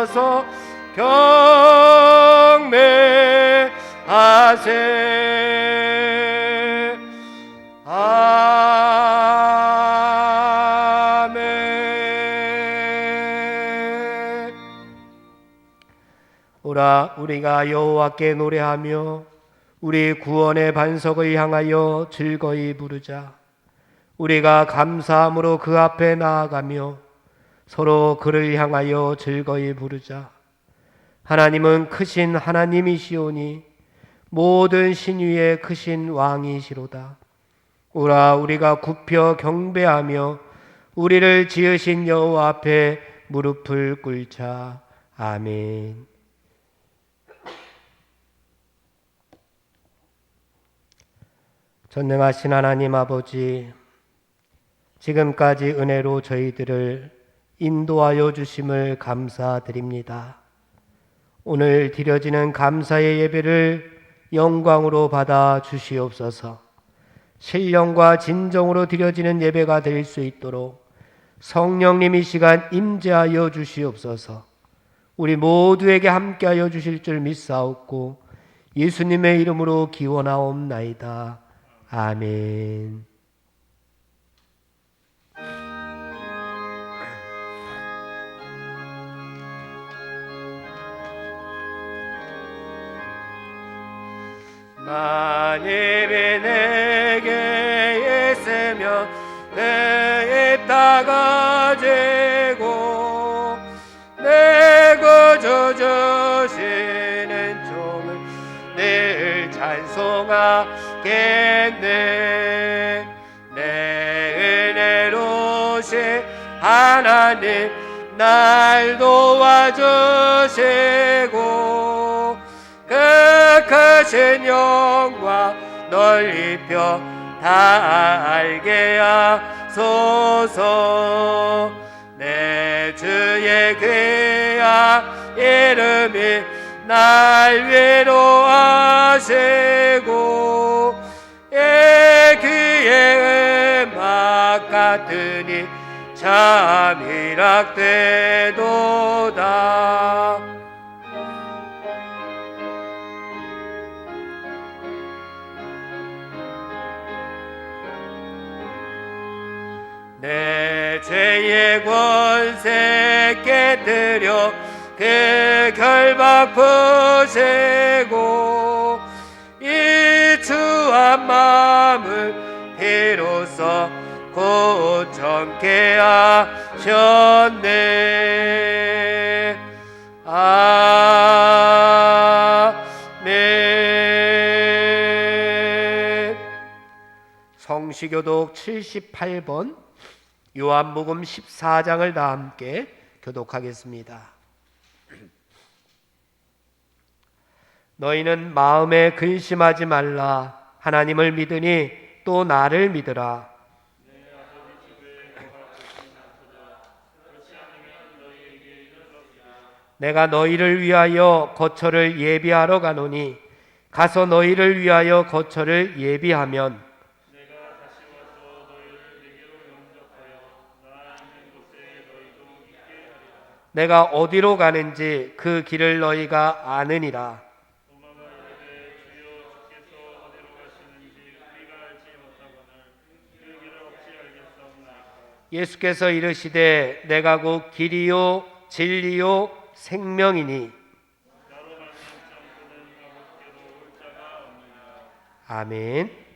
주옵소서. 경배하세. 아멘. 오라 우리가 여호와께 노래하며 우리 구원의 반석을 향하여 즐거이 부르자. 우리가 감사함으로 그 앞에 나아가며 서로 그를 향하여 즐거이 부르자. 하나님은 크신 하나님이시오니 모든 신 위에 크신 왕이시로다. 오라 우리가 굽혀 경배하며 우리를 지으신 여호와 앞에 무릎을 꿇자. 아멘. 전능하신 하나님 아버지, 지금까지 은혜로 저희들을 인도하여 주심을 감사드립니다. 오늘 드려지는 감사의 예배를 영광으로 받아 주시옵소서. 신령과 진정으로 드려지는 예배가 될 수 있도록 성령님 이 시간 임재하여 주시옵소서. 우리 모두에게 함께하여 주실 줄 믿사옵고 예수님의 이름으로 기원하옵나이다. 아멘. 만일이 내게 있으면 내 입 닦아지고 내 구주 주시는 종을 늘 찬송하겠네. 내 은혜로우신 하나님 날 도와주시고 그 크신 영광 넓혀 다 알게 하소서. 내 주의 귀한 이름이 날 위로하시고 이 귀의 음악 같으니 참 희락되도다. 내 죄의 권세 깨뜨려 그 결박 푸시고 이 추한 마음을 비로소 고청케 하셨네. 아멘. 성시교독 78번 요한복음 14장을 다 함께 교독하겠습니다. 너희는 마음에 근심하지 말라. 하나님을 믿으니 또 나를 믿으라. 내가 너희를 위하여 거처를 예비하러 가노니 가서 너희를 위하여 거처를 예비하면 내가 어디로 가는지 그 길을 너희가 아느니라. 예수께서 이르시되 내가 곧 길이요 진리요 생명이니. 아멘.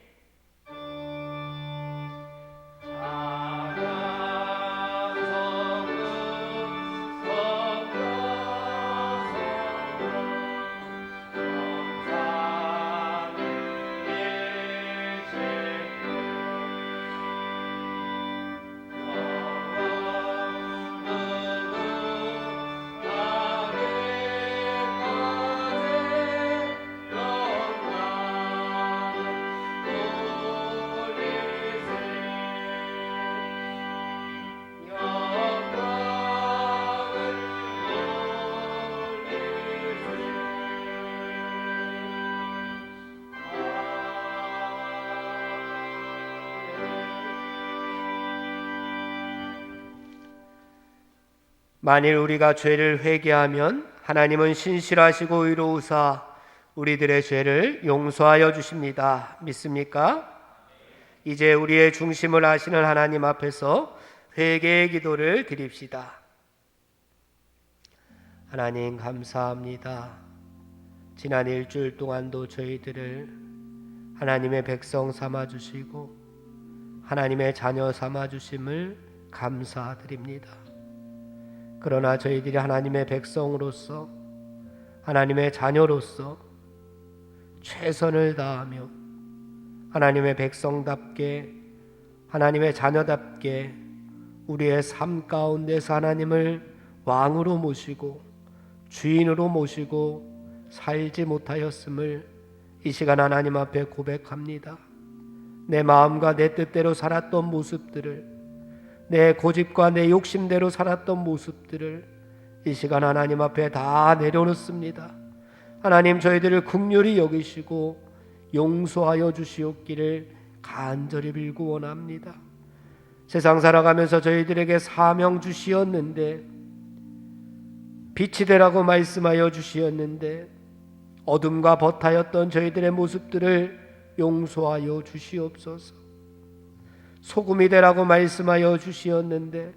만일 우리가 죄를 회개하면 하나님은 신실하시고 의로우사 우리들의 죄를 용서하여 주십니다. 믿습니까? 이제 우리의 중심을 아시는 하나님 앞에서 회개의 기도를 드립시다. 하나님 감사합니다. 지난 일주일 동안도 저희들을 하나님의 백성 삼아주시고 하나님의 자녀 삼아주심을 감사드립니다. 그러나 저희들이 하나님의 백성으로서 하나님의 자녀로서 최선을 다하며 하나님의 백성답게 하나님의 자녀답게 우리의 삶 가운데서 하나님을 왕으로 모시고 주인으로 모시고 살지 못하였음을 이 시간 하나님 앞에 고백합니다. 내 마음과 내 뜻대로 살았던 모습들을, 내 고집과 내 욕심대로 살았던 모습들을 이 시간 하나님 앞에 다 내려놓습니다. 하나님 저희들을 긍휼히 여기시고 용서하여 주시옵기를 간절히 빌고 원합니다. 세상 살아가면서 저희들에게 사명 주시었는데, 빛이 되라고 말씀하여 주시었는데 어둠과 버타였던 저희들의 모습들을 용서하여 주시옵소서. 소금이 되라고 말씀하여 주시었는데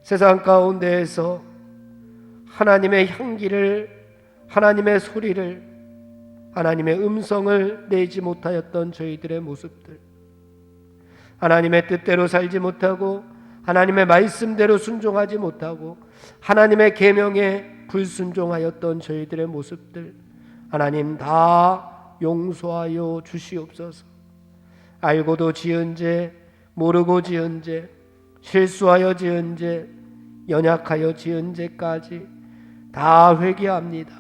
세상 가운데에서 하나님의 향기를, 하나님의 소리를, 하나님의 음성을 내지 못하였던 저희들의 모습들, 하나님의 뜻대로 살지 못하고 하나님의 말씀대로 순종하지 못하고 하나님의 계명에 불순종하였던 저희들의 모습들, 하나님 다 용서하여 주시옵소서. 알고도 지은 죄, 모르고 지은 죄, 실수하여 지은 죄, 연약하여 지은 죄까지 다 회개합니다.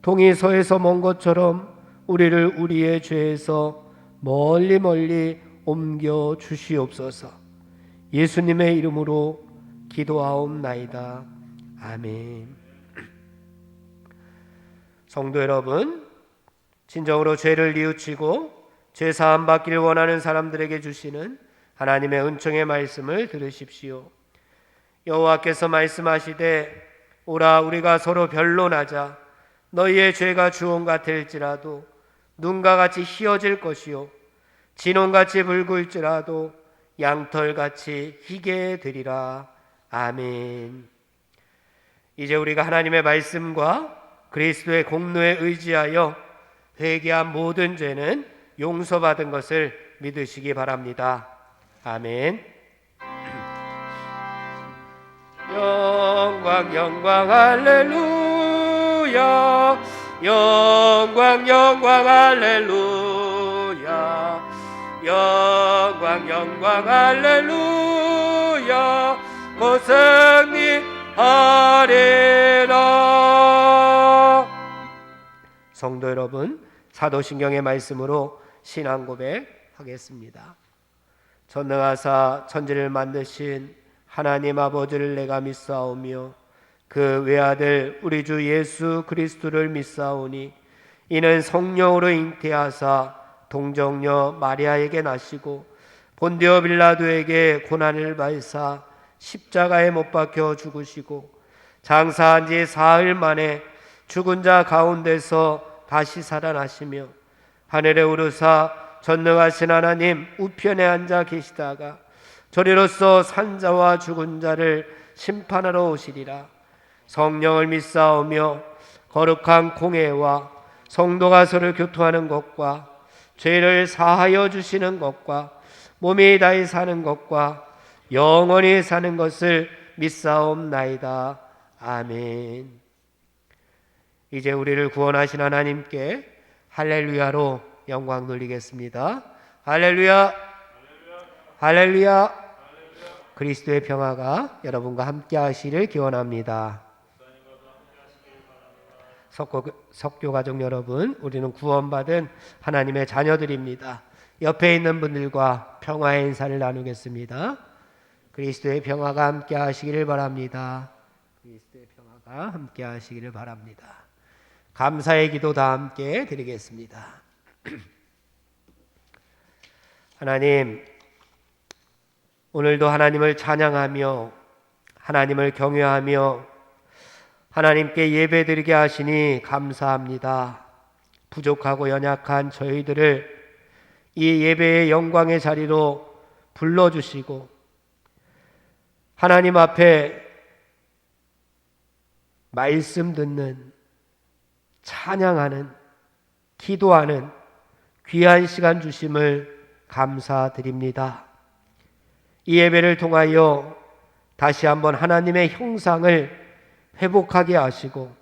동이 서에서 먼 것처럼 우리를 우리의 죄에서 멀리 멀리 옮겨 주시옵소서. 예수님의 이름으로 기도하옵나이다. 아멘. 성도 여러분, 진정으로 죄를 뉘우치고 죄 사함 받기를 원하는 사람들에게 주시는 하나님의 은총의 말씀을 들으십시오. 여호와께서 말씀하시되 오라 우리가 서로 변론하자. 너희의 죄가 주홍 같을지라도 눈과 같이 희어질 것이요 진홍같이 붉을지라도 양털같이 희게 되리라. 아멘. 이제 우리가 하나님의 말씀과 그리스도의 공로에 의지하여 회개한 모든 죄는 용서받은 것을 믿으시기 바랍니다. 아멘. 영광 영광 할렐루야, 영광 영광 할렐루야, 영광 영광 할렐루야, 곧 승리하리라. 성도 여러분, 사도신경의 말씀으로 신앙 고백하겠습니다. 전능하사 천지를 만드신 하나님 아버지를 내가 믿사오며 그 외아들 우리 주 예수 그리스도를 믿사오니 이는 성령으로 잉태하사 동정녀 마리아에게 나시고 본디오 빌라도에게 고난을 받으사 십자가에 못 박혀 죽으시고 장사한 지 사흘 만에 죽은 자 가운데서 다시 살아나시며 하늘에 오르사 전능하신 하나님 우편에 앉아 계시다가 저리로서 산자와 죽은 자를 심판하러 오시리라. 성령을 믿사오며 거룩한 공회와 성도가 서로 교통하는 것과 죄를 사하여 주시는 것과 몸이 다히 사는 것과 영원히 사는 것을 믿사옵나이다. 아멘. 이제 우리를 구원하신 하나님께 할렐루야로 영광 돌리겠습니다. 할렐루야, 할렐루야. 그리스도의 평화가 여러분과 함께 하시기를 기원합니다. 석교 가족 여러분, 우리는 구원받은 하나님의 자녀들입니다. 옆에 있는 분들과 평화의 인사를 나누겠습니다. 그리스도의 평화가 함께 하시기를 바랍니다. 그리스도의 평화가 함께 하시기를 바랍니다. 감사의 기도 다 함께 드리겠습니다. 하나님, 오늘도 하나님을 찬양하며 하나님을 경외하며 하나님께 예배드리게 하시니 감사합니다. 부족하고 연약한 저희들을 이 예배의 영광의 자리로 불러주시고 하나님 앞에 말씀 듣는, 찬양하는, 기도하는 귀한 시간 주심을 감사드립니다. 이 예배를 통하여 다시 한번 하나님의 형상을 회복하게 하시고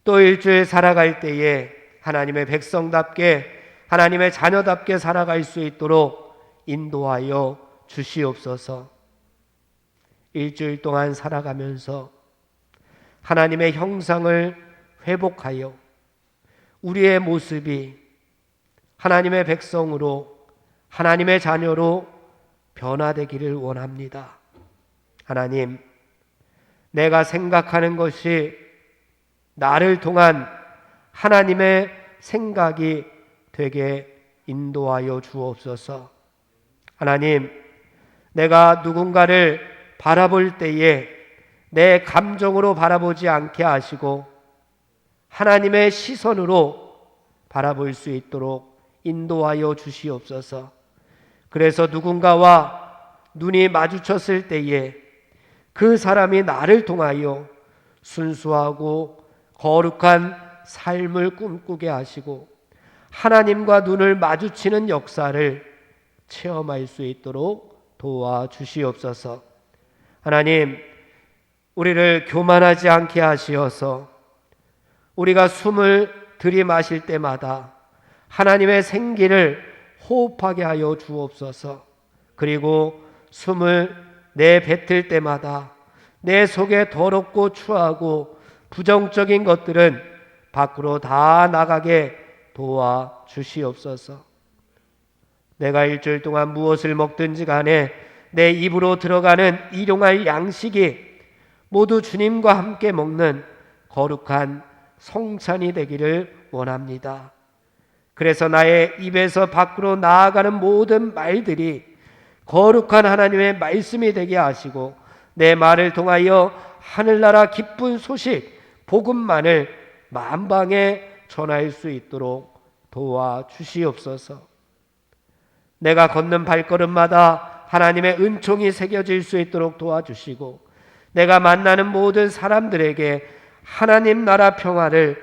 또 일주일 살아갈 때에 하나님의 백성답게, 하나님의 자녀답게 살아갈 수 있도록 인도하여 주시옵소서. 일주일 동안 살아가면서 하나님의 형상을 회복하여 우리의 모습이 하나님의 백성으로, 하나님의 자녀로 변화되기를 원합니다. 하나님, 내가 생각하는 것이 나를 통한 하나님의 생각이 되게 인도하여 주옵소서. 하나님, 내가 누군가를 바라볼 때에 내 감정으로 바라보지 않게 하시고 하나님의 시선으로 바라볼 수 있도록 인도하여 주시옵소서. 그래서 누군가와 눈이 마주쳤을 때에 그 사람이 나를 통하여 순수하고 거룩한 삶을 꿈꾸게 하시고 하나님과 눈을 마주치는 역사를 체험할 수 있도록 도와주시옵소서. 하나님, 우리를 교만하지 않게 하시어서 우리가 숨을 들이마실 때마다 하나님의 생기를 호흡하게 하여 주옵소서. 그리고 숨을 내뱉을 때마다 내 속에 더럽고 추하고 부정적인 것들은 밖으로 다 나가게 도와주시옵소서. 내가 일주일 동안 무엇을 먹든지 간에 내 입으로 들어가는 일용할 양식이 모두 주님과 함께 먹는 거룩한 성찬이 되기를 원합니다. 그래서 나의 입에서 밖으로 나아가는 모든 말들이 거룩한 하나님의 말씀이 되게 하시고 내 말을 통하여 하늘나라 기쁜 소식, 복음만을 만방에 전할 수 있도록 도와주시옵소서. 내가 걷는 발걸음마다 하나님의 은총이 새겨질 수 있도록 도와주시고 내가 만나는 모든 사람들에게 하나님 나라 평화를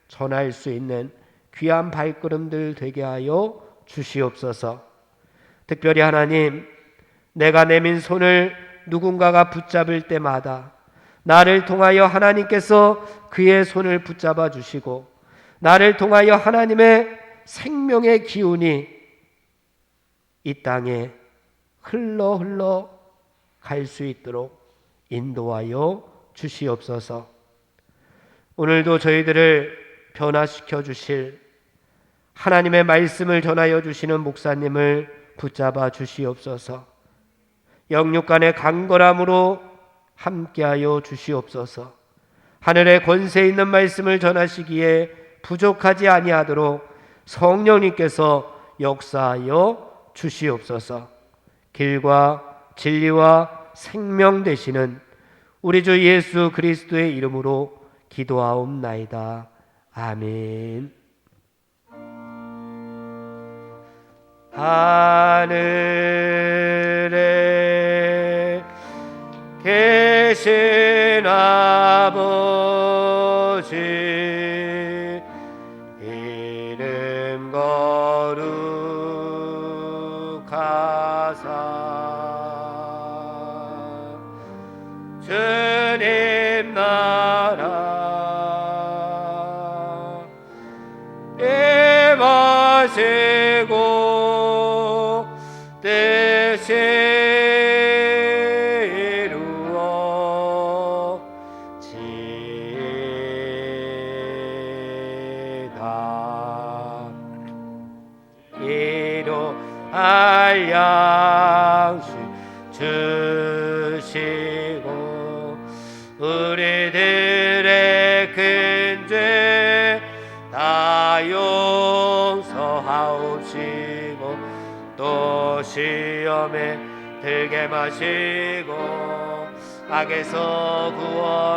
전할 수 있는 귀한 발걸음들 되게 하여 주시옵소서. 특별히 하나님, 내가 내민 손을 누군가가 붙잡을 때마다 나를 통하여 하나님께서 그의 손을 붙잡아 주시고 나를 통하여 하나님의 생명의 기운이 이 땅에 흘러 갈 수 있도록 인도하여 주시옵소서. 오늘도 저희들을 변화시켜 주실 하나님의 말씀을 전하여 주시는 목사님을 붙잡아 주시옵소서. 영육간의 강건함으로 함께하여 주시옵소서. 하늘의 권세 있는 말씀을 전하시기에 부족하지 아니하도록 성령님께서 역사하여 주시옵소서. 길과 진리와 생명 되시는 우리 주 예수 그리스도의 이름으로 기도하옵나이다. 아멘. 하늘에 계신 아버지 이름 거룩하사 주님 나라 임하시고 뜻이 이루어지이다. 이루할 양식 주시고 우리들의 큰 죄 다 용서하옵시고 또 시험에 들게 마시고 악에서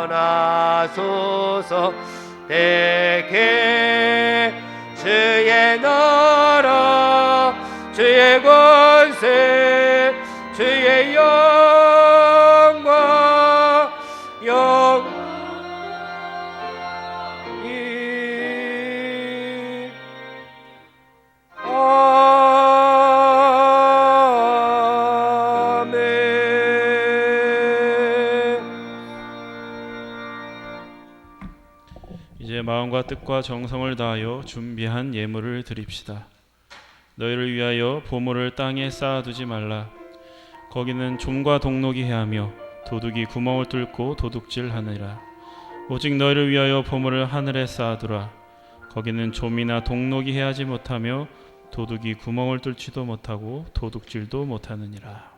구원하소서. 내게 주의 나라 주의 권세 주의 영광 영원히 아멘. 이제 마음과 뜻과 정성을 다하여 준비한 예물을 드립시다. 너희를 위하여 보물을 땅에 쌓아두지 말라. 거기는 좀과 동록이 해하며 도둑이 구멍을 뚫고 도둑질하느니라. 오직 너희를 위하여 보물을 하늘에 쌓아두라. 거기는 좀이나 동록이 해하지 못하며 도둑이 구멍을 뚫지도 못하고 도둑질도 못하느니라.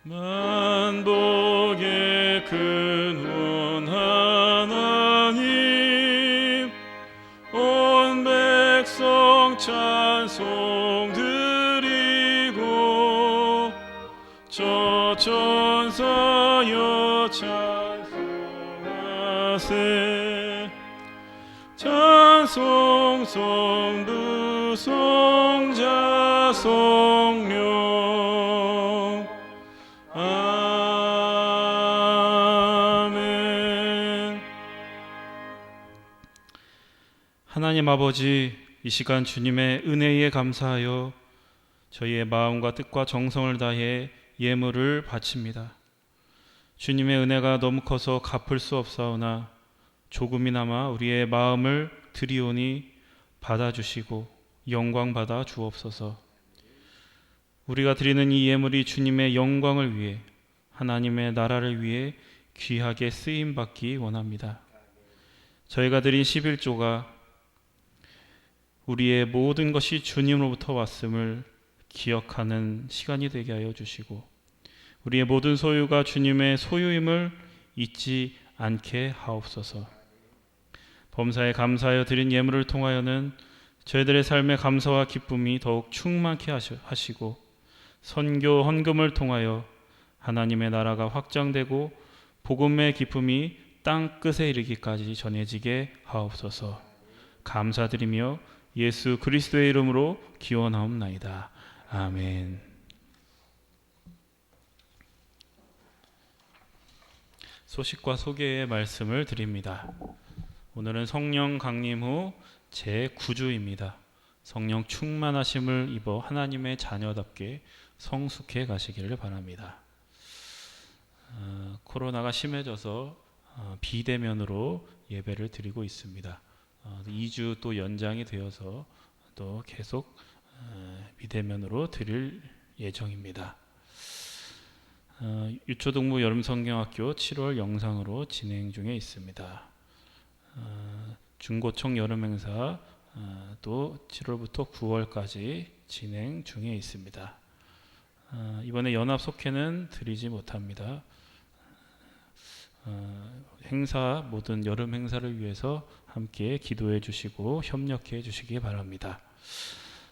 만복의 근원 하나님 온 백성 찬송 드리고 저 천사여 찬송하세. 찬송 성부 성자 성령 아멘. 하나님 아버지, 이 시간 주님의 은혜에 감사하여 저희의 마음과 뜻과 정성을 다해 예물을 바칩니다. 주님의 은혜가 너무 커서 갚을 수 없사오나 조금이나마 우리의 마음을 드리오니 받아주시고 영광 받아 주옵소서. 우리가 드리는 이 예물이 주님의 영광을 위해 하나님의 나라를 위해 귀하게 쓰임받기 원합니다. 저희가 드린 11조가 우리의 모든 것이 주님으로부터 왔음을 기억하는 시간이 되게 하여 주시고 우리의 모든 소유가 주님의 소유임을 잊지 않게 하옵소서. 범사에 감사하여 드린 예물을 통하여는 저희들의 삶의 감사와 기쁨이 더욱 충만케 하시고 선교 헌금을 통하여 하나님의 나라가 확장되고 복음의 기쁨이 땅 끝에 이르기까지 전해지게 하옵소서. 감사드리며 예수 그리스도의 이름으로 기원하옵나이다. 아멘. 소식과 소개의 말씀을 드립니다. 오늘은 성령 강림 후 제9주입니다. 성령 충만하심을 입어 하나님의 자녀답게 성숙해 가시기를 바랍니다. 코로나가 심해져서 비대면으로 예배를 드리고 있습니다. 2주 또 연장이 되어서 또 계속 비대면으로 드릴 예정입니다. 유초동부 여름성경학교 7월 영상으로 진행 중에 있습니다. 중고청 여름행사 또 7월부터 9월까지 진행 중에 있습니다. 이번에 연합 속회는 드리지 못합니다. 행사, 모든 여름 행사를 위해서 함께 기도해 주시고 협력해 주시기 바랍니다.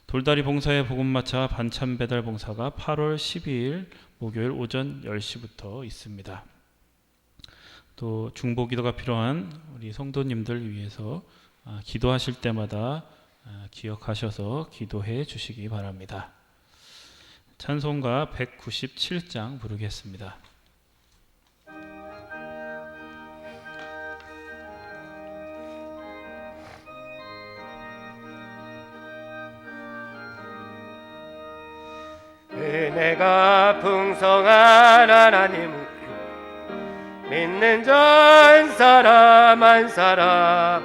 돌다리 봉사의 복음마차 반찬 배달 봉사가 8월 12일 목요일 오전 10시부터 있습니다. 또 중보기도가 필요한 우리 성도님들 위해서 기도하실 때마다 기억하셔서 기도해 주시기 바랍니다. 찬송가 197장 부르겠습니다. 은혜가 풍성한 하나님, 믿는 전 사람 한 사람,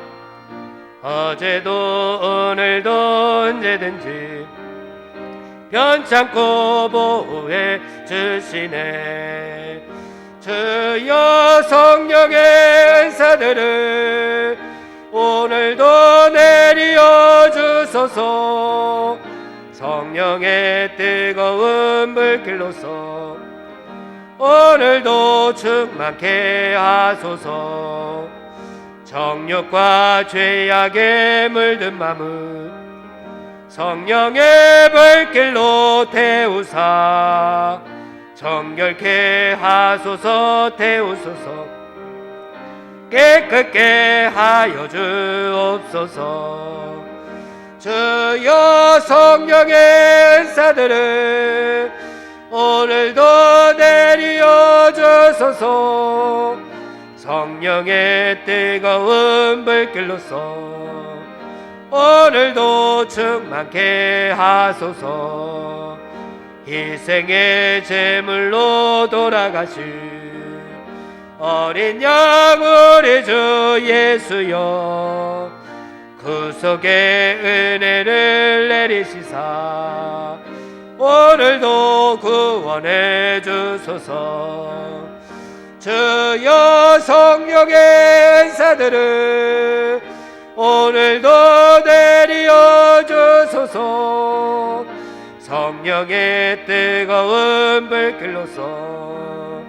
어제도 오늘도 언제든지 변찮고 보호해 주시네. 주여 성령의 은사들을 오늘도 내려 주소서. 성령의 뜨거운 불길로서 오늘도 충만케 하소서. 정욕과 죄악에 물든 마음을 성령의 불길로 태우사 정결케 하소서. 태우소서. 깨끗게 하여 주옵소서. 주여 성령의 은사들을 오늘도 내려 주소서. 성령의 뜨거운 불길로서 오늘도 충만케 하소서. 희생의 제물로 돌아가신 어린 양 우리 주 예수여, 구속의 은혜를 내리시사 오늘도 구원해 주소서. 주여 성령의 은사들을 오늘도 내려 주소서. 성령의 뜨거운 불길로서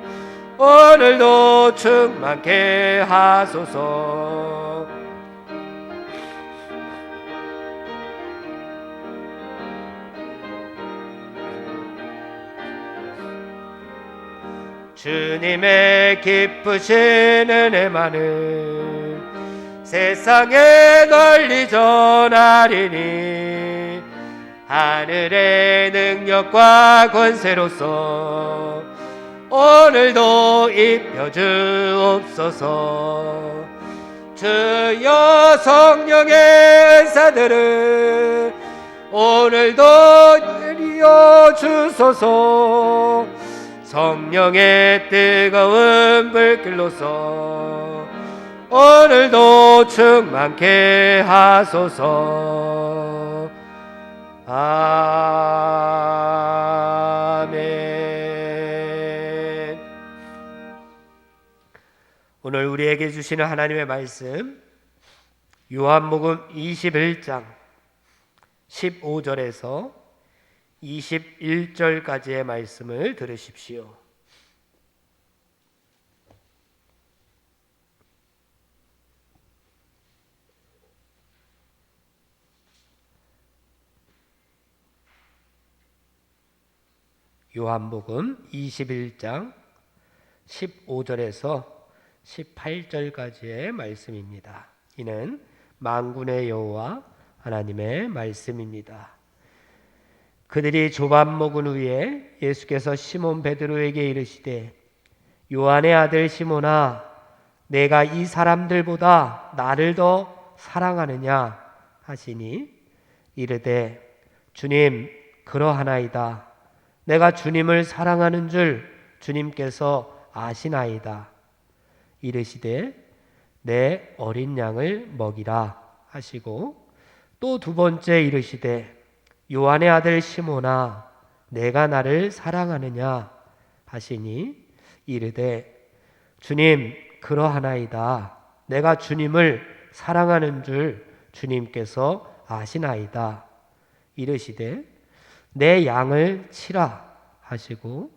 오늘도 충만케 하소서. 주님의 기쁘신 은혜만을 세상에 널리 전하리니 하늘의 능력과 권세로서 오늘도 입혀 주옵소서. 주여 성령의 은사들을 오늘도 내려 주소서. 성령의 뜨거운 불길로서 오늘도 충만케 하소서. 아멘. 오늘 우리에게 주시는 하나님의 말씀, 요한복음 21장 15절에서 21절까지의 말씀을 들으십시오. 요한복음 21장 15절에서 18절까지의 말씀입니다. 이는 만군의 여호와 하나님의 말씀입니다. 그들이 조반 먹은 후에 예수께서 시몬 베드로에게 이르시되, 요한의 아들 시몬아, 내가 이 사람들보다 나를 더 사랑하느냐 하시니, 이르되, 주님, 그러하나이다. 내가 주님을 사랑하는 줄 주님께서 아시나이다. 이르시되, 내 어린 양을 먹이라 하시고, 또 두 번째 이르시되, 요한의 아들 시몬아, 내가 나를 사랑하느냐 하시니, 이르되, 주님, 그러하나이다. 내가 주님을 사랑하는 줄 주님께서 아시나이다. 이르시되, 내 양을 치라 하시고,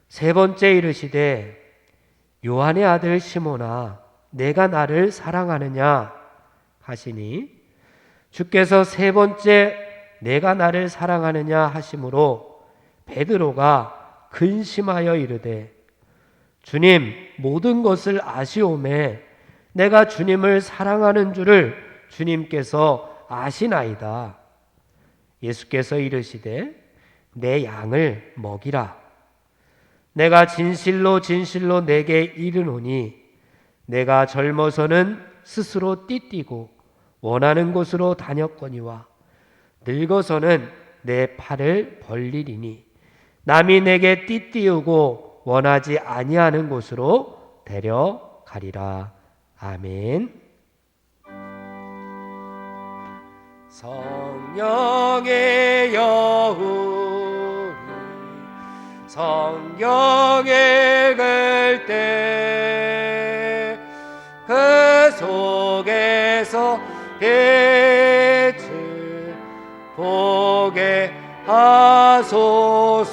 세 번째 이르시되, 요한의 아들 시몬아, 내가 나를 사랑하느냐 하시니, 주께서 세 번째 내가 나를 사랑하느냐 하심으로 베드로가 근심하여 이르되, 주님, 모든 것을 아시오매 내가 주님을 사랑하는 줄을 주님께서 아시나이다. 예수께서 이르시되 내 양을 먹이라. 내가 진실로 진실로 내게 이르노니 내가 젊어서는 스스로 띠띠고 원하는 곳으로 다녔거니와 늙어서는 내 팔을 벌리리니 남이 내게 띠띠우고 원하지 아니하는 곳으로 데려가리라. 아멘. 성령의 여운이 성경 읽을 때 그 속에서 빛을 보게 하소서.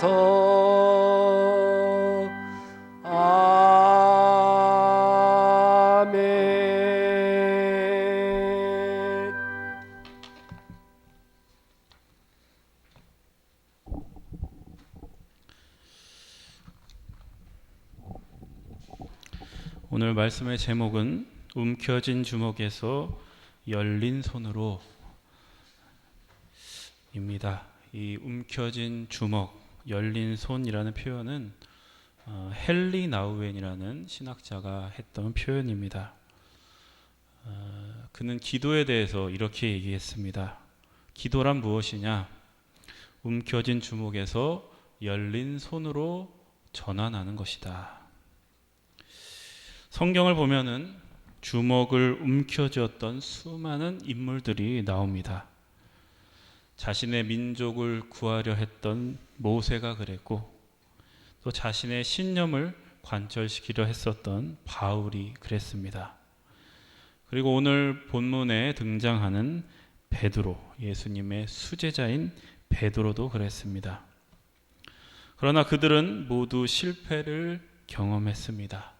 아멘. 오늘 말씀의 제목은 움켜진 주먹에서 열린 손으로 입니다. 이 움켜진 주먹, 열린 손이라는 표현은 헨리 나우엔이라는 신학자가 했던 표현입니다. 그는 기도에 대해서 이렇게 얘기했습니다. 기도란 무엇이냐? 움켜진 주먹에서 열린 손으로 전환하는 것이다. 성경을 보면은 주먹을 움켜쥐었던 수많은 인물들이 나옵니다. 자신의 민족을 구하려 했던 모세가 그랬고, 또 자신의 신념을 관철시키려 했었던 바울이 그랬습니다. 그리고 오늘 본문에 등장하는 베드로, 예수님의 수제자인 베드로도 그랬습니다. 그러나 그들은 모두 실패를 경험했습니다.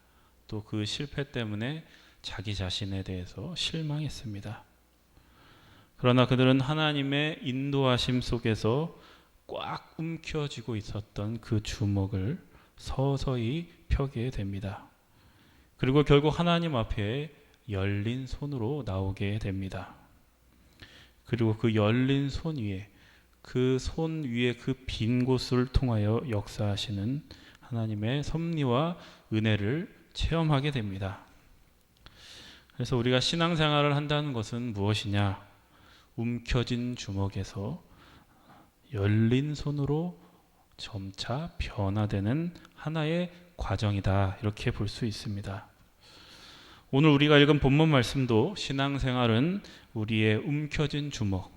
또 그 실패 때문에 자기 자신에 대해서 실망했습니다. 그러나 그들은 하나님의 인도하심 속에서 꽉 움켜쥐고 있었던 그 주먹을 서서히 펴게 됩니다. 그리고 결국 하나님 앞에 열린 손으로 나오게 됩니다. 그리고 그 열린 손 위에, 그 손 위에 그 빈 곳을 통하여 역사하시는 하나님의 섭리와 은혜를 체험하게 됩니다. 그래서 우리가 신앙생활을 한다는 것은 무엇이냐? 움켜진 주먹에서 열린 손으로 점차 변화되는 하나의 과정이다. 이렇게 볼 수 있습니다. 오늘 우리가 읽은 본문 말씀도 신앙생활은 우리의 움켜진 주먹,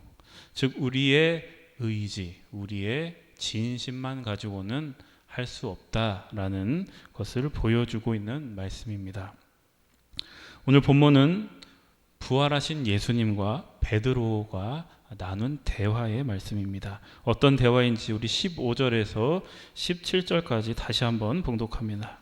즉 우리의 의지, 우리의 진심만 가지고는 할 수 없다라는 것을 보여주고 있는 말씀입니다. 오늘 본문은 부활하신 예수님과 베드로가 나눈 대화의 말씀입니다. 어떤 대화인지 우리 15절에서 17절까지 다시 한번 봉독합니다.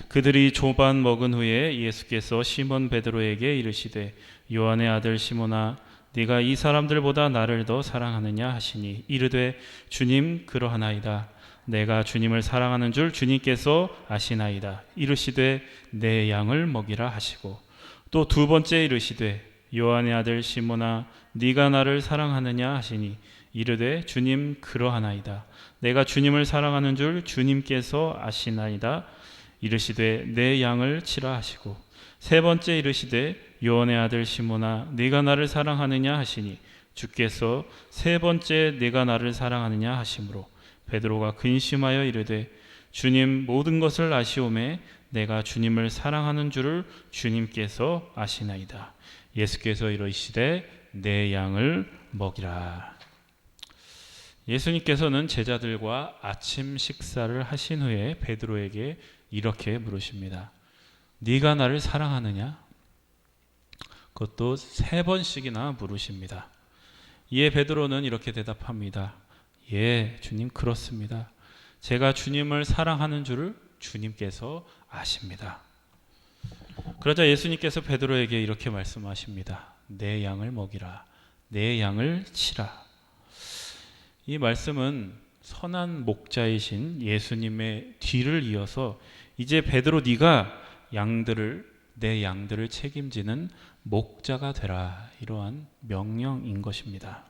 그들이 조반 먹은 후에 예수께서 시몬 베드로에게 이르시되 요한의 아들 시몬아 네가 이 사람들보다 나를 더 사랑하느냐 하시니 이르되 주님 그러하나이다. 내가 주님을 사랑하는 줄 주님께서 아시나이다. 이르시되 내 양을 먹이라 하시고 또 두 번째 이르시되 요한의 아들 시몬아 네가 나를 사랑하느냐 하시니 이르되 주님 그러하나이다. 내가 주님을 사랑하는 줄 주님께서 아시나이다. 이르시되 내 양을 치라 하시고 세 번째 이르시되 요한의 아들 시몬아 네가 나를 사랑하느냐 하시니 주께서 세 번째 네가 나를 사랑하느냐 하심으로 베드로가 근심하여 이르되 주님 모든 것을 아시오매 내가 주님을 사랑하는 줄을 주님께서 아시나이다. 예수께서 이르시되 내 양을 먹이라. 예수님께서는 제자들과 아침 식사를 하신 후에 베드로에게 이렇게 물으십니다. 네가 나를 사랑하느냐? 그것도 세 번씩이나 물으십니다. 이에 베드로는 이렇게 대답합니다. 예, 주님 그렇습니다. 제가 주님을 사랑하는 줄을 주님께서 아십니다. 그러자 예수님께서 베드로에게 이렇게 말씀하십니다. 내 양을 먹이라. 내 양을 치라. 이 말씀은 선한 목자이신 예수님의 뒤를 이어서 이제 베드로 네가 양들을 내 양들을 책임지는 목자가 되라. 이러한 명령인 것입니다.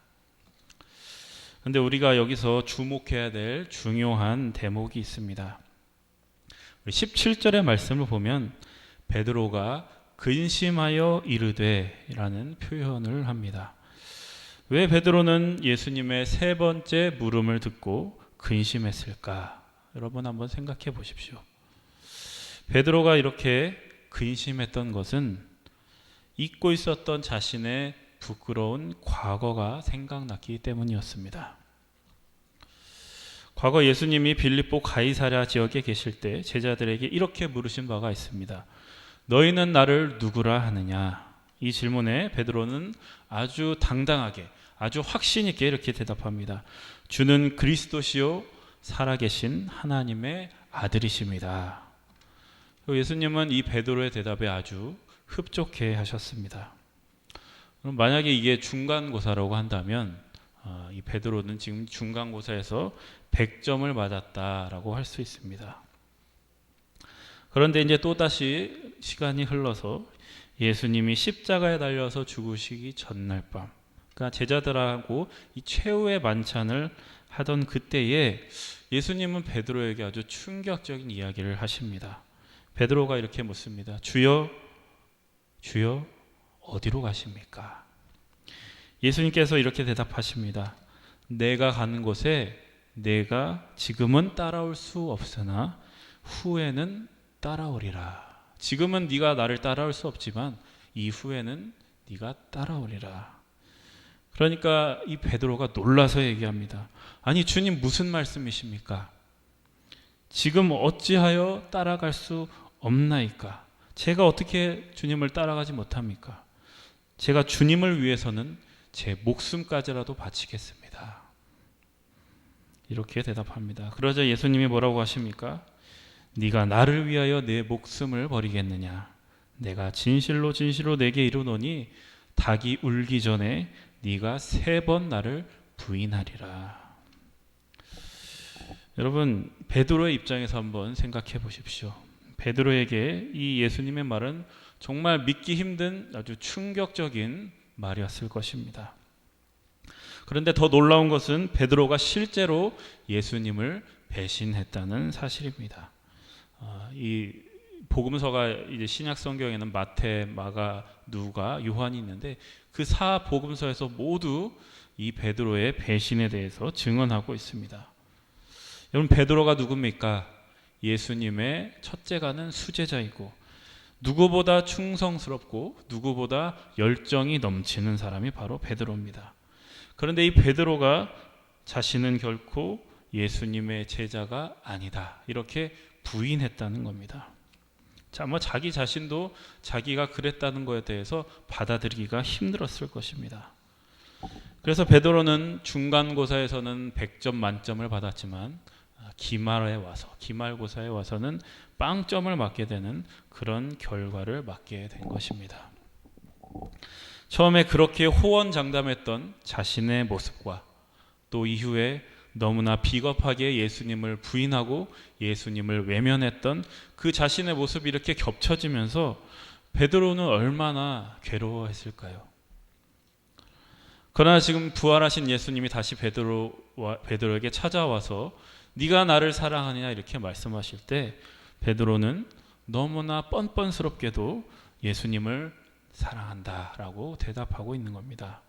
그런데 우리가 여기서 주목해야 될 중요한 대목이 있습니다. 17절의 말씀을 보면 베드로가 근심하여 이르되 라는 표현을 합니다. 왜 베드로는 예수님의 세 번째 물음을 듣고 근심했을까? 여러분 한번 생각해 보십시오. 베드로가 이렇게 근심했던 것은 잊고 있었던 자신의 부끄러운 과거가 생각났기 때문이었습니다. 과거 예수님이 빌립보 가이사랴 지역에 계실 때 제자들에게 이렇게 물으신 바가 있습니다. 너희는 나를 누구라 하느냐? 이 질문에 베드로는 아주 당당하게, 아주 확신 있게 이렇게 대답합니다. 주는 그리스도시요 살아계신 하나님의 아들이십니다. 예수님은 이 베드로의 대답에 아주 흡족해 하셨습니다. 그럼 만약에 이게 중간고사라고 한다면 이 베드로는 지금 중간고사에서 100점을 맞았다라고 할 수 있습니다. 그런데 이제 또다시 시간이 흘러서 예수님이 십자가에 달려서 죽으시기 전날 밤, 그러니까 제자들하고 이 최후의 만찬을 하던 그때에 예수님은 베드로에게 아주 충격적인 이야기를 하십니다. 베드로가 이렇게 묻습니다. 주여, 주여, 어디로 가십니까? 예수님께서 이렇게 대답하십니다. 내가 가는 곳에 내가 지금은 따라올 수 없으나 후에는 따라오리라. 지금은 네가 나를 따라올 수 없지만 이후에는 네가 따라오리라. 그러니까 이 베드로가 놀라서 얘기합니다. 아니 주님 무슨 말씀이십니까? 지금 어찌하여 따라갈 수 없나이까? 제가 어떻게 주님을 따라가지 못합니까? 제가 주님을 위해서는 제 목숨까지라도 바치겠습니다. 이렇게 대답합니다. 그러자 예수님이 뭐라고 하십니까? 네가 나를 위하여 내 목숨을 버리겠느냐? 내가 진실로 진실로 내게 이르노니 닭이 울기 전에 네가 3번 나를 부인하리라. 여러분, 베드로의 입장에서 한번 생각해 보십시오. 베드로에게 이 예수님의 말은 정말 믿기 힘든 아주 충격적인 말이었을 것입니다. 그런데 더 놀라운 것은 베드로가 실제로 예수님을 배신했다는 사실입니다. 이 복음서가 이제 신약 성경에는 마태, 마가, 누가, 요한이 있는데 그 4복음서에서 모두 이 베드로의 배신에 대해서 증언하고 있습니다. 여러분, 베드로가 누굽니까? 예수님의 첫째가는 수제자이고 누구보다 충성스럽고 누구보다 열정이 넘치는 사람이 바로 베드로입니다. 그런데 이 베드로가 자신은 결코 예수님의 제자가 아니다, 이렇게 부인했다는 겁니다. 자, 자기 자신도 자기가 그랬다는 것에 대해서 받아들이기가 힘들었을 것입니다. 그래서 베드로는 중간고사에서는 100점 만점을 받았지만 기말고사에 와서는 빵점을 맞게 되는 그런 결과를 맞게 된 것입니다. 처음에 그렇게 호언장담했던 자신의 모습과 또 이후에 너무나 비겁하게 예수님을 부인하고 예수님을 외면했던 그 자신의 모습이 이렇게 겹쳐지면서 베드로는 얼마나 괴로워했을까요? 그러나 지금 부활하신 예수님이 다시 베드로에게 찾아와서 네가 나를 사랑하느냐 이렇게 말씀하실 때 베드로는 너무나 뻔뻔스럽게도 예수님을 사랑한다라고 대답하고 있는 겁니다.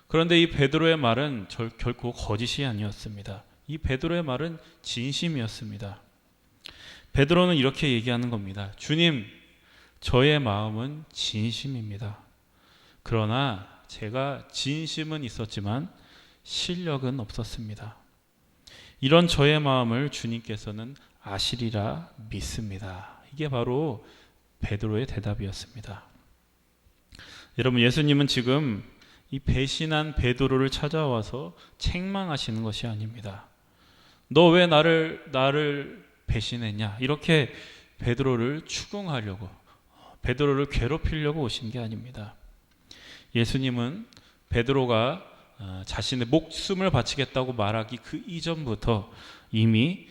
그런데 이 베드로의 말은 결코 거짓이 아니었습니다. 이 베드로의 말은 진심이었습니다. 베드로는 이렇게 얘기하는 겁니다. 주님, 저의 마음은 진심입니다. 그러나 제가 진심은 있었지만 실력은 없었습니다. 이런 저의 마음을 주님께서는 아시리라 믿습니다. 이게 바로 베드로의 대답이었습니다. 여러분, 예수님은 지금 이 배신한 베드로를 찾아와서 책망하시는 것이 아닙니다. 너 왜 나를 배신했냐? 이렇게 베드로를 추궁하려고, 베드로를 괴롭히려고 오신 게 아닙니다. 예수님은 베드로가 자신의 목숨을 바치겠다고 말하기 그 이전부터 이미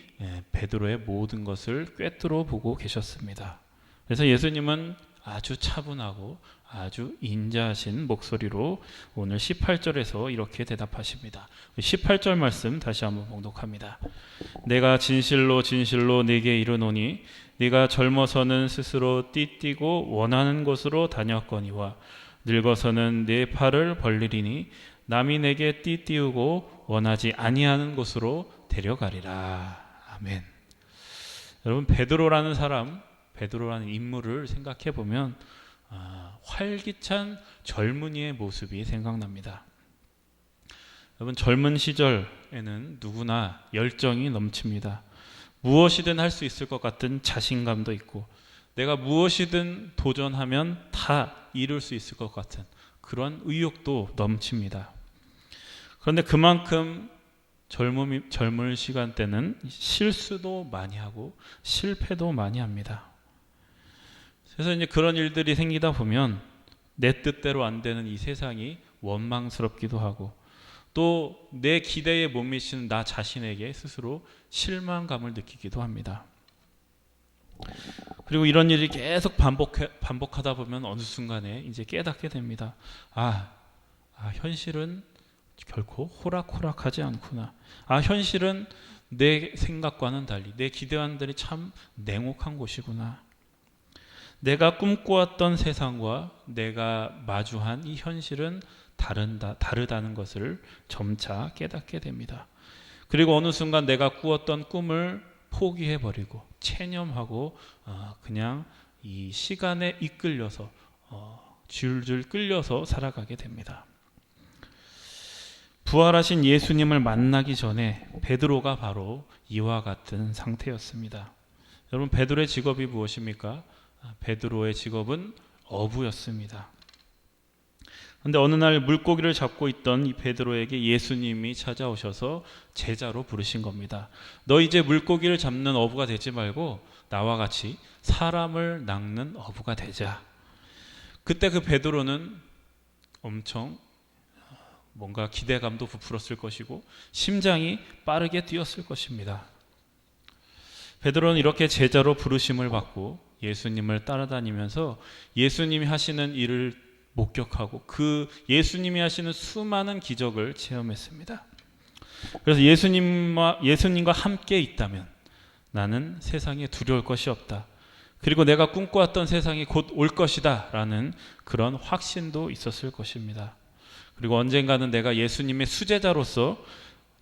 베드로의 모든 것을 꿰뚫어 보고 계셨습니다. 그래서 예수님은 아주 차분하고 아주 인자하신 목소리로 오늘 18절에서 이렇게 대답하십니다. 18절 말씀 다시 한번 봉독합니다. 내가 진실로 진실로 네게 이르노니 네가 젊어서는 스스로 띠띠고 원하는 곳으로 다녔거니와 늙어서는 네 팔을 벌리리니 남이 내게 띠띠우고 원하지 아니하는 곳으로 데려가리라. 아멘. 여러분, 베드로라는 사람, 베드로라는 인물을 생각해 보면 활기찬 젊은이의 모습이 생각납니다. 여러분, 젊은 시절에는 누구나 열정이 넘칩니다. 무엇이든 할 수 있을 것 같은 자신감도 있고 내가 무엇이든 도전하면 다 이룰 수 있을 것 같은 그런 의욕도 넘칩니다. 그런데 그만큼 젊은 시간 때는 실수도 많이 하고 실패도 많이 합니다. 그래서 이제 그런 일들이 생기다 보면 내 뜻대로 안 되는 이 세상이 원망스럽기도 하고 또 내 기대에 못 미치는 나 자신에게 스스로 실망감을 느끼기도 합니다. 그리고 이런 일이 계속 반복하다 보면 어느 순간에 이제 깨닫게 됩니다. 현실은 결코 호락호락하지 않구나. 현실은 내 생각과는 달리 내 기대와는 달리 참 냉혹한 곳이구나. 내가 꿈꾸었던 세상과 내가 마주한 이 현실은 다르다는 것을 점차 깨닫게 됩니다. 그리고 어느 순간 내가 꾸었던 꿈을 포기해버리고 체념하고 그냥 이 시간에 이끌려서 줄줄 끌려서 살아가게 됩니다. 부활하신 예수님을 만나기 전에 베드로가 바로 이와 같은 상태였습니다. 여러분, 베드로의 직업이 무엇입니까? 베드로의 직업은 어부였습니다. 그런데 어느 날 물고기를 잡고 있던 이 베드로에게 예수님이 찾아오셔서 제자로 부르신 겁니다. 너 이제 물고기를 잡는 어부가 되지 말고 나와 같이 사람을 낚는 어부가 되자. 그때 그 베드로는 엄청 뭔가 기대감도 부풀었을 것이고 심장이 빠르게 뛰었을 것입니다. 베드로는 이렇게 제자로 부르심을 받고 예수님을 따라다니면서 예수님이 하시는 일을 목격하고 그 예수님이 하시는 수많은 기적을 체험했습니다. 그래서 예수님과 함께 있다면 나는 세상에 두려울 것이 없다. 그리고 내가 꿈꿔왔던 세상이 곧 올 것이다 라는 그런 확신도 있었을 것입니다. 그리고 언젠가는 내가 예수님의 수제자로서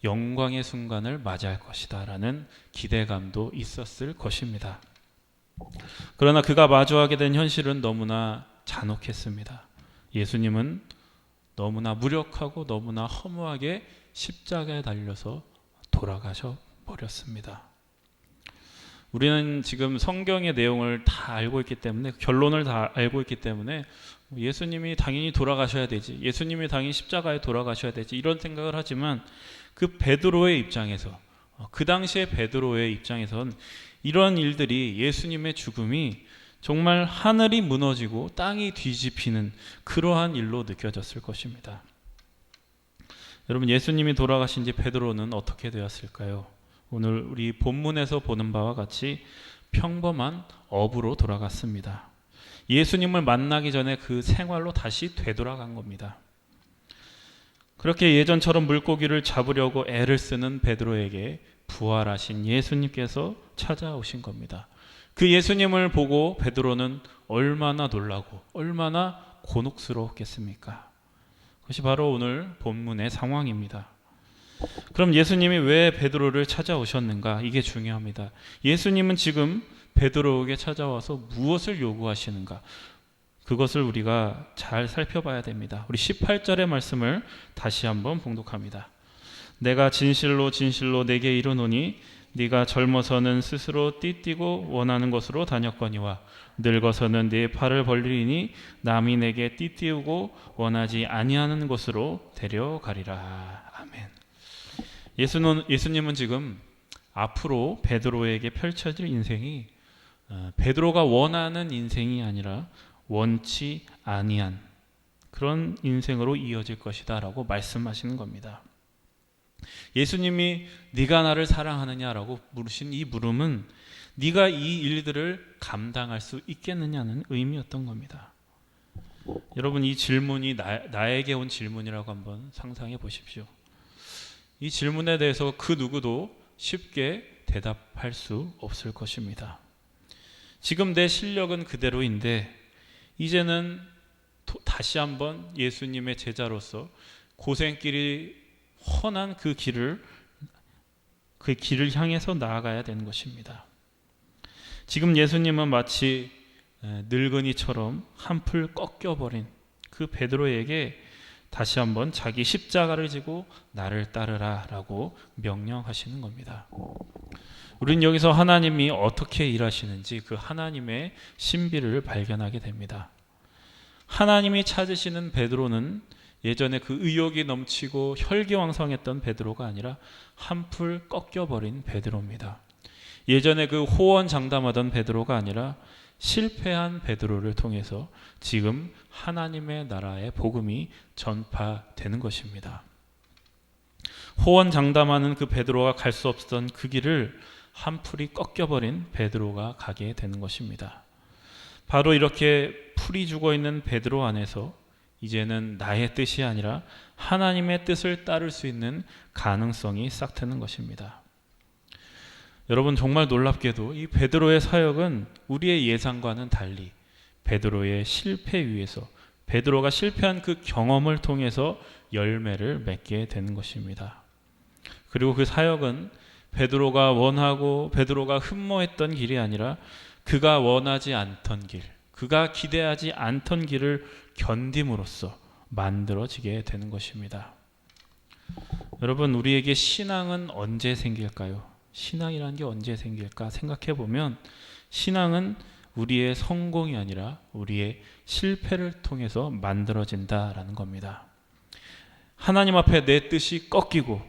영광의 순간을 맞이할 것이다 라는 기대감도 있었을 것입니다. 그러나 그가 마주하게 된 현실은 너무나 잔혹했습니다. 예수님은 너무나 무력하고 너무나 허무하게 십자가에 달려서 돌아가셔 버렸습니다. 우리는 지금 성경의 내용을 다 알고 있기 때문에 결론을 다 알고 있기 때문에 예수님이 당연히 돌아가셔야 되지, 예수님이 당연히 십자가에 돌아가셔야 되지 이런 생각을 하지만 그 베드로의 입장에서 그 당시의 베드로의 입장에선 이런 일들이 예수님의 죽음이 정말 하늘이 무너지고 땅이 뒤집히는 그러한 일로 느껴졌을 것입니다. 여러분, 예수님이 돌아가신 지 베드로는 어떻게 되었을까요? 오늘 우리 본문에서 보는 바와 같이 평범한 어부로 돌아갔습니다. 예수님을 만나기 전에 그 생활로 다시 되돌아간 겁니다. 그렇게 예전처럼 물고기를 잡으려고 애를 쓰는 베드로에게 부활하신 예수님께서 찾아오신 겁니다. 그 예수님을 보고 베드로는 얼마나 놀라고 얼마나 곤혹스러웠겠습니까? 그것이 바로 오늘 본문의 상황입니다. 그럼 예수님이 왜 베드로를 찾아오셨는가? 이게 중요합니다. 예수님은 지금 베드로에게 찾아와서 무엇을 요구하시는가? 그것을 우리가 잘 살펴봐야 됩니다. 우리 18절의 말씀을 다시 한번 봉독합니다. 내가 진실로 진실로 네게 이르노니 네가 젊어서는 스스로 띠띠고 원하는 곳으로 다녔거니와 늙어서는 네 팔을 벌리니 남이 내게 띠띠우고 원하지 아니하는 곳으로 데려가리라. 아멘. 예수님은 지금 앞으로 베드로에게 펼쳐질 인생이 베드로가 원하는 인생이 아니라 원치 아니한 그런 인생으로 이어질 것이다 라고 말씀하시는 겁니다. 예수님이 네가 나를 사랑하느냐라고 물으신 이 물음은 네가 이 일들을 감당할 수 있겠느냐는 의미였던 겁니다. 여러분, 이 질문이 나에게 온 질문이라고 한번 상상해 보십시오. 이 질문에 대해서 그 누구도 쉽게 대답할 수 없을 것입니다. 지금 내 실력은 그대로인데 이제는 다시 한번 예수님의 제자로서 고생길이 훤한 그 길을 향해서 나아가야 되는 것입니다. 지금 예수님은 마치 늙은이처럼 한풀 꺾여버린 그 베드로에게 다시 한번 자기 십자가를 지고 나를 따르라 라고 명령하시는 겁니다. 우리는 여기서 하나님이 어떻게 일하시는지 그 하나님의 신비를 발견하게 됩니다. 하나님이 찾으시는 베드로는 예전에 그 의욕이 넘치고 혈기왕성했던 베드로가 아니라 한풀 꺾여버린 베드로입니다. 예전에 그 호언장담하던 베드로가 아니라 실패한 베드로를 통해서 지금 하나님의 나라의 복음이 전파되는 것입니다. 호언장담하는 그 베드로가 갈 수 없었던 그 길을 한풀이 꺾여버린 베드로가 가게 되는 것입니다. 바로 이렇게 풀이 죽어있는 베드로 안에서 이제는 나의 뜻이 아니라 하나님의 뜻을 따를 수 있는 가능성이 싹 트는 것입니다. 여러분, 정말 놀랍게도 이 베드로의 사역은 우리의 예상과는 달리 베드로의 실패 위에서 베드로가 실패한 그 경험을 통해서 열매를 맺게 되는 것입니다. 그리고 그 사역은 베드로가 원하고 베드로가 흠모했던 길이 아니라 그가 원하지 않던 길, 그가 기대하지 않던 길을 견딤으로써 만들어지게 되는 것입니다. 여러분, 우리에게 신앙은 언제 생길까요? 신앙이라는 게 언제 생길까 생각해 보면 신앙은 우리의 성공이 아니라 우리의 실패를 통해서 만들어진다라는 겁니다. 하나님 앞에 내 뜻이 꺾이고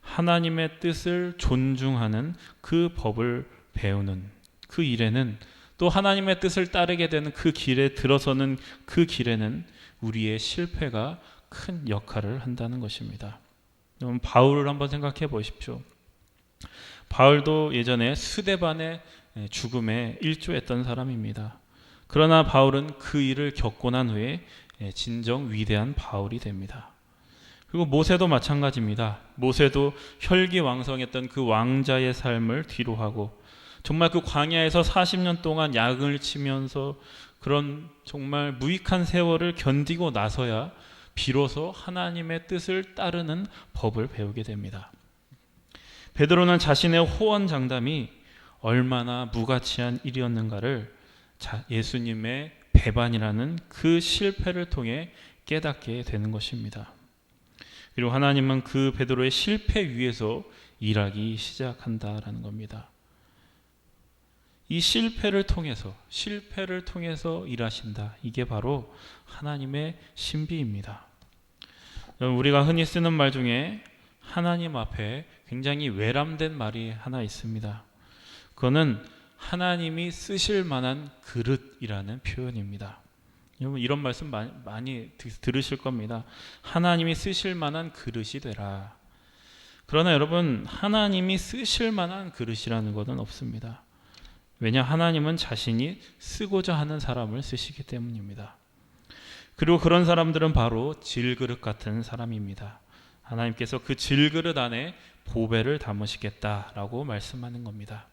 하나님의 뜻을 존중하는 그 법을 배우는 그 일에는, 또 하나님의 뜻을 따르게 되는 그 길에 들어서는 그 길에는 우리의 실패가 큰 역할을 한다는 것입니다. 여러분, 바울을 한번 생각해 보십시오. 바울도 예전에 스데반의 죽음에 일조했던 사람입니다. 그러나 바울은 그 일을 겪고 난 후에 진정 위대한 바울이 됩니다. 그리고 모세도 마찬가지입니다. 모세도 혈기왕성했던 그 왕자의 삶을 뒤로하고 정말 그 광야에서 40년 동안 약을 치면서 그런 정말 무익한 세월을 견디고 나서야 비로소 하나님의 뜻을 따르는 법을 배우게 됩니다. 베드로는 자신의 호언장담이 얼마나 무가치한 일이었는가를 예수님의 배반이라는 그 실패를 통해 깨닫게 되는 것입니다. 그리고 하나님은 그 베드로의 실패 위에서 일하기 시작한다라는 겁니다. 이 실패를 통해서 일하신다. 이게 바로 하나님의 신비입니다. 우리가 흔히 쓰는 말 중에 하나님 앞에 굉장히 외람된 말이 하나 있습니다. 그거는 하나님이 쓰실 만한 그릇이라는 표현입니다. 여러분, 이런 말씀 많이 들으실 겁니다. 하나님이 쓰실 만한 그릇이 되라. 그러나 여러분, 하나님이 쓰실 만한 그릇이라는 것은 없습니다. 왜냐, 하나님은 자신이 쓰고자 하는 사람을 쓰시기 때문입니다. 그리고 그런 사람들은 바로 질그릇 같은 사람입니다. 하나님께서 그 질그릇 안에 보배를 담으시겠다라고 말씀하는 겁니다.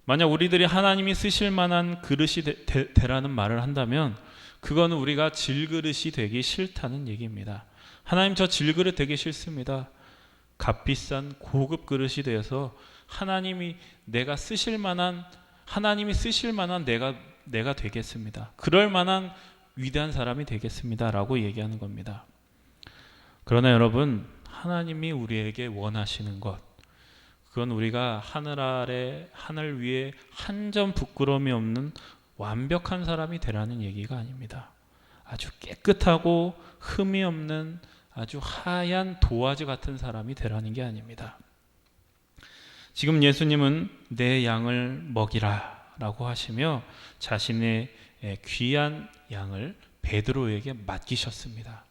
만약 우리들이 하나님이 쓰실 만한 그릇이 되라는 말을 한다면 그거는 우리가 질그릇이 되기 싫다는 얘기입니다. 하나님, 저 질그릇 되기 싫습니다. 값비싼 고급 그릇이 되어서 하나님이 쓰실 만한 내가 되겠습니다. 그럴 만한 위대한 사람이 되겠습니다 라고 얘기하는 겁니다. 그러나 여러분, 하나님이 우리에게 원하시는 것, 그건 우리가 하늘 위에 한 점 부끄러움이 없는 완벽한 사람이 되라는 얘기가 아닙니다. 아주 깨끗하고 흠이 없는 아주 하얀 도화지 같은 사람이 되라는 게 아닙니다. 지금 예수님은 내 양을 먹이라 라고 하시며 자신의 귀한 양을 베드로에게 맡기셨습니다.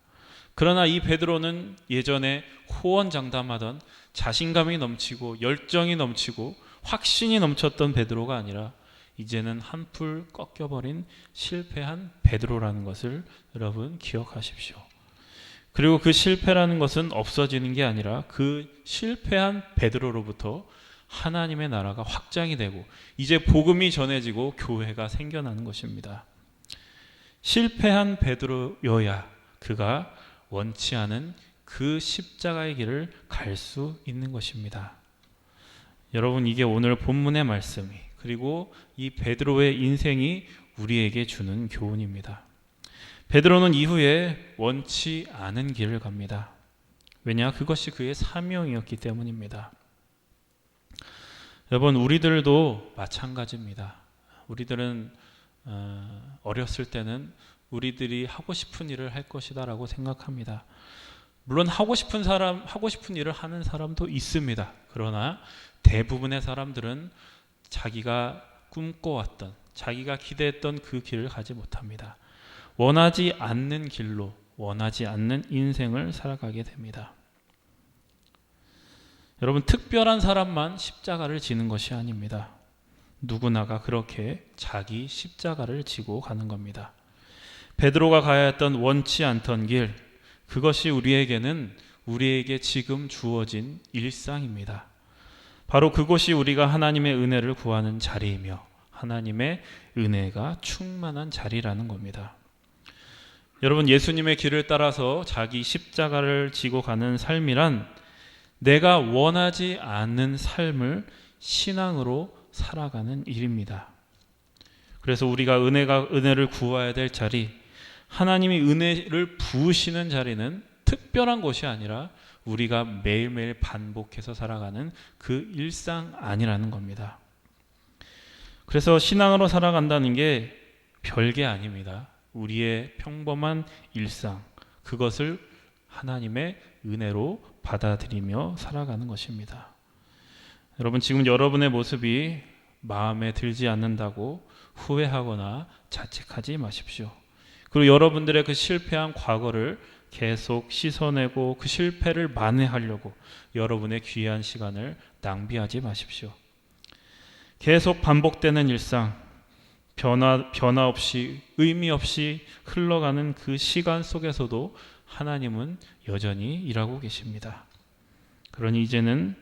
그러나 이 베드로는 예전에 호언장담하던 자신감이 넘치고 열정이 넘치고 확신이 넘쳤던 베드로가 아니라 이제는 한풀 꺾여버린 실패한 베드로라는 것을 여러분 기억하십시오. 그리고 그 실패라는 것은 없어지는 게 아니라 그 실패한 베드로로부터 하나님의 나라가 확장이 되고 이제 복음이 전해지고 교회가 생겨나는 것입니다. 실패한 베드로여야 그가 원치 않은 그 십자가의 길을 갈 수 있는 것입니다. 여러분, 이게 오늘 본문의 말씀이 그리고 이 베드로의 인생이 우리에게 주는 교훈입니다. 베드로는 이후에 원치 않은 길을 갑니다. 왜냐? 그것이 그의 사명이었기 때문입니다. 여러분, 우리들도 마찬가지입니다. 우리들은 어렸을 때는 우리들이 하고 싶은 일을 할 것이다라고 생각합니다. 물론 하고 싶은 일을 하는 사람도 있습니다. 그러나 대부분의 사람들은 자기가 꿈꿔왔던, 자기가 기대했던 그 길을 가지 못합니다. 원하지 않는 길로, 원하지 않는 인생을 살아가게 됩니다. 여러분, 특별한 사람만 십자가를 지는 것이 아닙니다. 누구나가 그렇게 자기 십자가를 지고 가는 겁니다. 베드로가 가야 했던 원치 않던 길, 그것이 우리에게 지금 주어진 일상입니다. 바로 그곳이 우리가 하나님의 은혜를 구하는 자리이며 하나님의 은혜가 충만한 자리라는 겁니다. 여러분, 예수님의 길을 따라서 자기 십자가를 지고 가는 삶이란 내가 원하지 않는 삶을 신앙으로 살아가는 일입니다. 그래서 우리가 은혜를 구해야 될 자리, 하나님이 은혜를 부으시는 자리는 특별한 것이 아니라 우리가 매일매일 반복해서 살아가는 그 일상 아니라는 겁니다. 그래서 신앙으로 살아간다는 게 별게 아닙니다. 우리의 평범한 일상, 그것을 하나님의 은혜로 받아들이며 살아가는 것입니다. 여러분, 지금 여러분의 모습이 마음에 들지 않는다고 후회하거나 자책하지 마십시오. 그리고 여러분들의 그 실패한 과거를 계속 씻어내고 그 실패를 만회하려고 여러분의 귀한 시간을 낭비하지 마십시오. 계속 반복되는 일상, 변화 없이 의미 없이 흘러가는 그 시간 속에서도 하나님은 여전히 일하고 계십니다. 그러니 이제는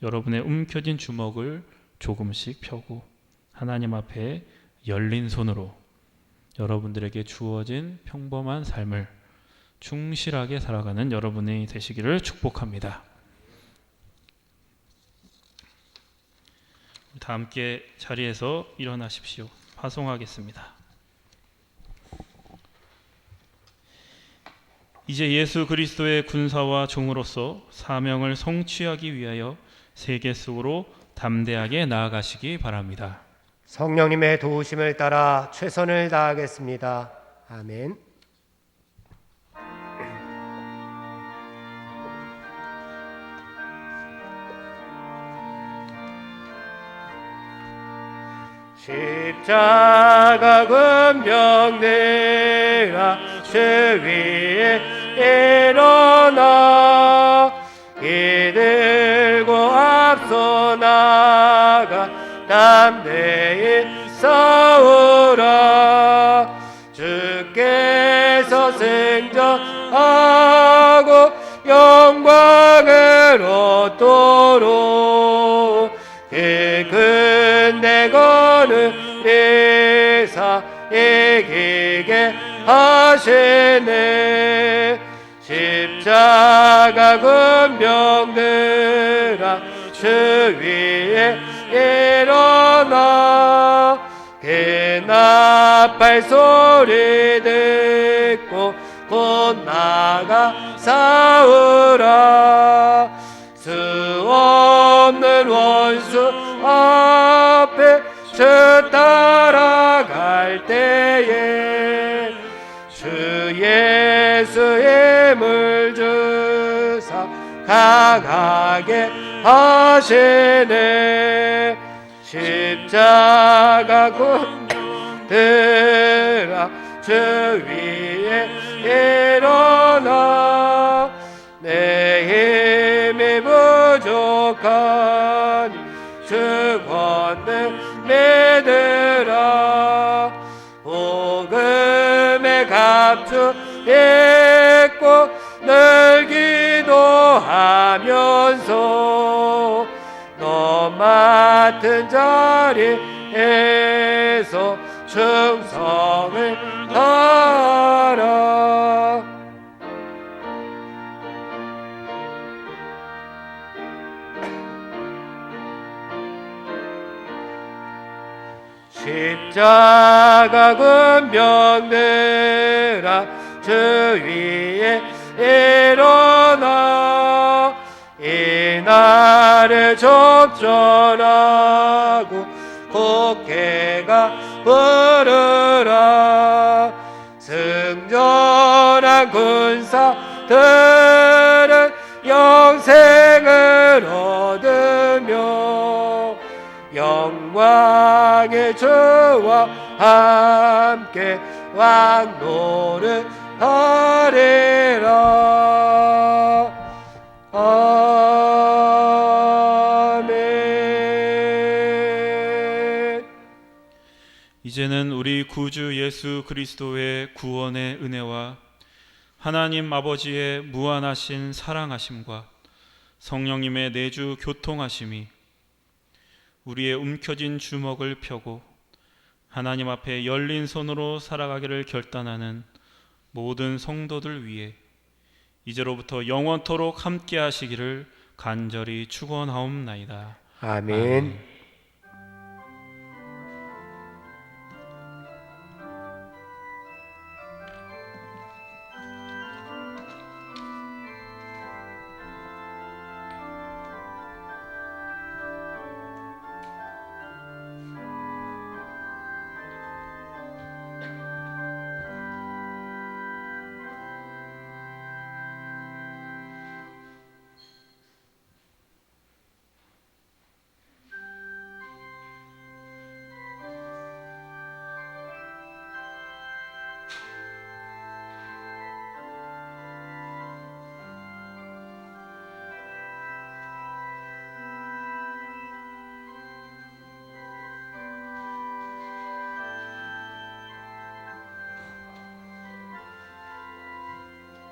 여러분의 움켜진 주먹을 조금씩 펴고 하나님 앞에 열린 손으로 여러분들에게 주어진 평범한 삶을 충실하게 살아가는 여러분이 되시기를 축복합니다. 다 함께 자리에서 일어나십시오. 파송하겠습니다. 이제 예수 그리스도의 군사와 종으로서 사명을 성취하기 위하여 세계 속으로 담대하게 나아가시기 바랍니다. 성령님의 도우심을 따라 최선을 다하겠습니다. 아멘. 십자가 군병들아 주 위에 일어나 이들고 앞서 나가 담대히 싸우라. 주께서 승천하고 영광을 얻도록 그 근대 거는 대사 이기게 하시네. 십자가 군병들아 주 위에 일어나 그 나팔 소리 듣고 곧 나가 싸우라. 수 없는 원수 앞에 주 따라갈 때에 주 예수의 힘을 주사 강하게 하시네. 십자가 군병들아 주 위에 일어나 내 힘이 부족한 주 권능 믿으라. 복음의 갑주 입고 늘 기도하면서 너 맡은 자리에서 충성을 다하라. 십자가 군병들아 주 위에 일어나 이 날을 접전하고 국회가 부르라. 승전한 군사들은 영생을 얻으며 영광의 주와 함께 왕노를 하리라. 아멘. 이제는 우리 구주 예수 그리스도의 구원의 은혜와 하나님 아버지의 무한하신 사랑하심과 성령님의 내주 교통하심이 우리의 움켜진 주먹을 펴고 하나님 앞에 열린 손으로 살아가기를 결단하는 모든 성도들 위해 이제로부터 영원토록 함께 하시기를 간절히 축원하옵나이다. 아멘.